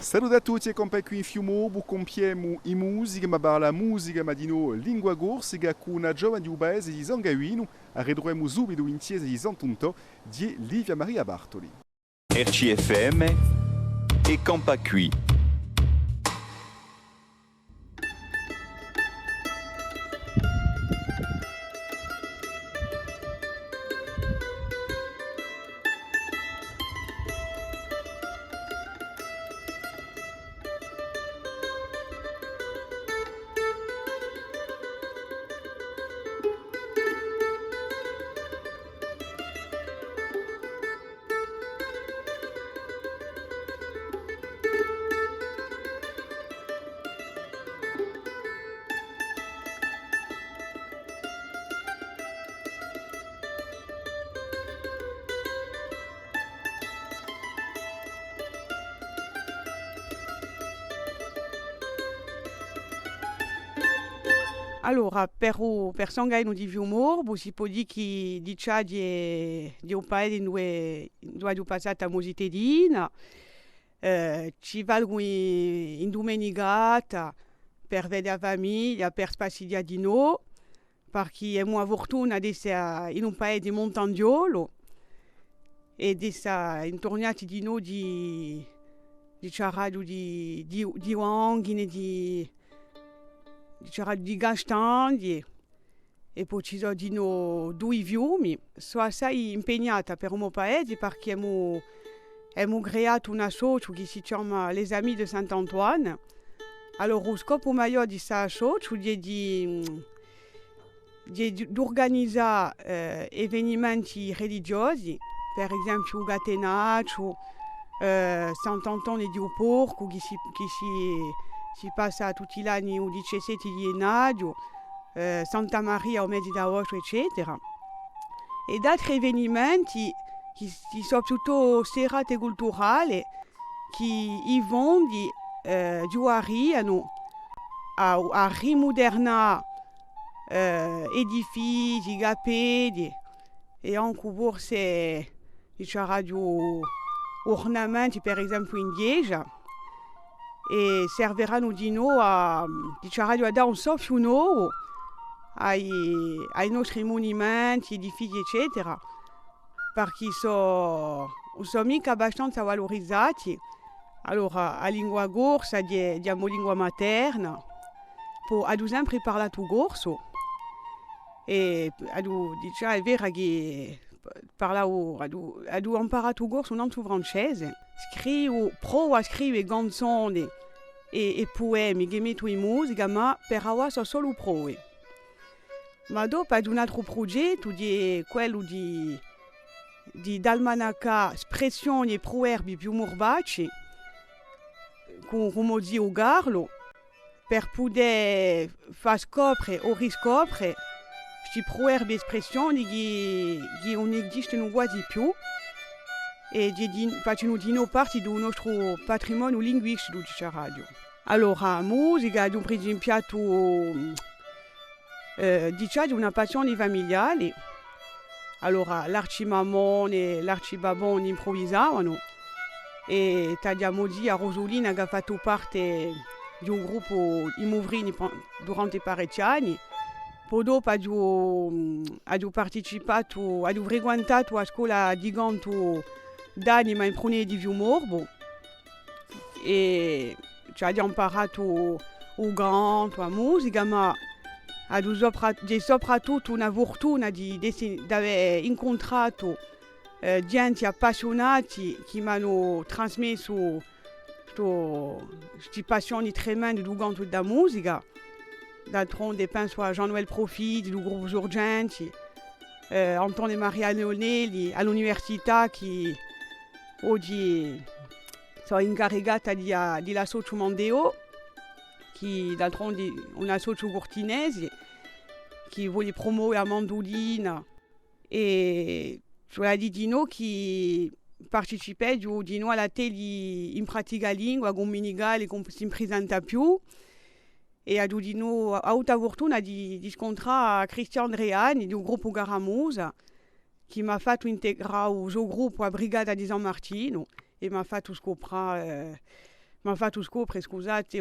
Saluto a tutti e compa qui in Fiumo, bu compiemo in musica, ma la musica ma di no lingua gorsica con una giovane di Ubaese di Zangaino, arredremo subito in chiesa di Santunto di Livia Maria Bartoli. RCFM e Campa Qui. Allora, per Sangaino di Viumorbo si può dire che di un paese dove è passata musitedina, ci valgono in domenicata per vedere la famiglia, per spaziare di noi, perché è una fortuna di essere in un paese montagnolo e di essere intornati di noi di ciarado di uangine, c'era di gastagni e poi ci sono di no due fiumi. Sono assai impegnata per il mio paese perché abbiamo creato una socio che si chiama Les Amis de Saint-Antoine. Allora, lo scopo maggiore di questa socio è di organizzare avvenimenti religiosi, per esempio Gatenaccio, Sant'Antonio di Porco che si passa tutti gli anni il 17 di gennaio, Santa Maria al mese d'agosto, eccetera. Ed altri avvenimenti che sono piuttosto serate culturali che i fondi aiutano a rimodernare edifici, capelli e anche forse ornamenti, per esempio in chiesa. E serviranno di noi a dare un soffio nuovo ai nostri monumenti, edifici, eccetera, perché sono mica abbastanza valorizzati. Allora, la lingua gorsa diamo lingua materna, poi ad sempre parlato gorso, e è vero che ho imparato gorso non su francese. Provo a scrivere canzoni e poemi che metto in musica, ma per ora sono solo prove. Ma dopo ad un altro progetto, quello di d'almanacca espressioni e proverbi più morbaci, come zio Garlo, per poter far scoprire o riscoprire questi proverbi e espressioni che non esistono quasi più e facciano di noi parte del nostro patrimonio linguistico di radio. Allora, musica, ad un esempio, di una passione familiare. Allora, l'arcimamon e l'arcibabon improvvisavano e tagliamo di a Rosolina che ha fatto parte di un gruppo in Movrini durante parecchi anni. Poi dopo ha partecipato, ha frequentato la scuola di canto d'anima in Prune di Viumorbo e ci ha imparato il canto, la musica, ma ha soprattutto una fortuna di aver incontrato gente appassionati che mi hanno trasmesso queste passioni tremende del canto e della musica. D'altronde penso a Jean-Noël Profit, del gruppo Sorgenti, Antonio Maria Leonelli all'università che oggi sono incaricata della socio Mondeo, che d'altronde è una socio cortinese che vuole promuovere la mandolina e cioè di noi che partecipa di noi alla tele in pratica lingua con minigali che si presenta più e a di noi ha avuto la fortuna di scontrare Cristian Andreani del gruppo Garamusa che mi ha fatto integrare il suo gruppo a Brigata di San Martino e mi ha fatto scoprire ma fatto scoprire, scusate,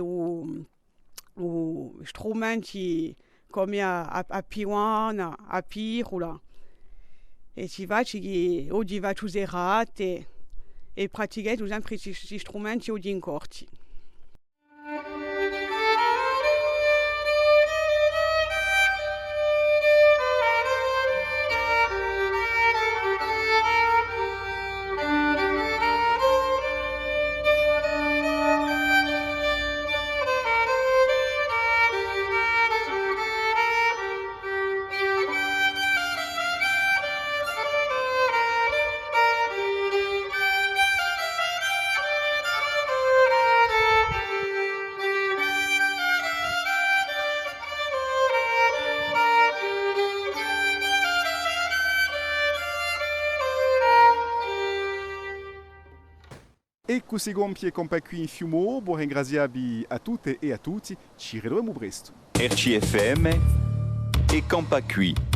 strumenti come a piuana, a pirula. E ci faccio oggi faccio serate e praticamente sempre questi strumenti oggi in corti. E così compie compa qui in Fiumo, buon ringraziabi a tutte e a tutti, ci ritroviamo presto. RCFM e Campacui.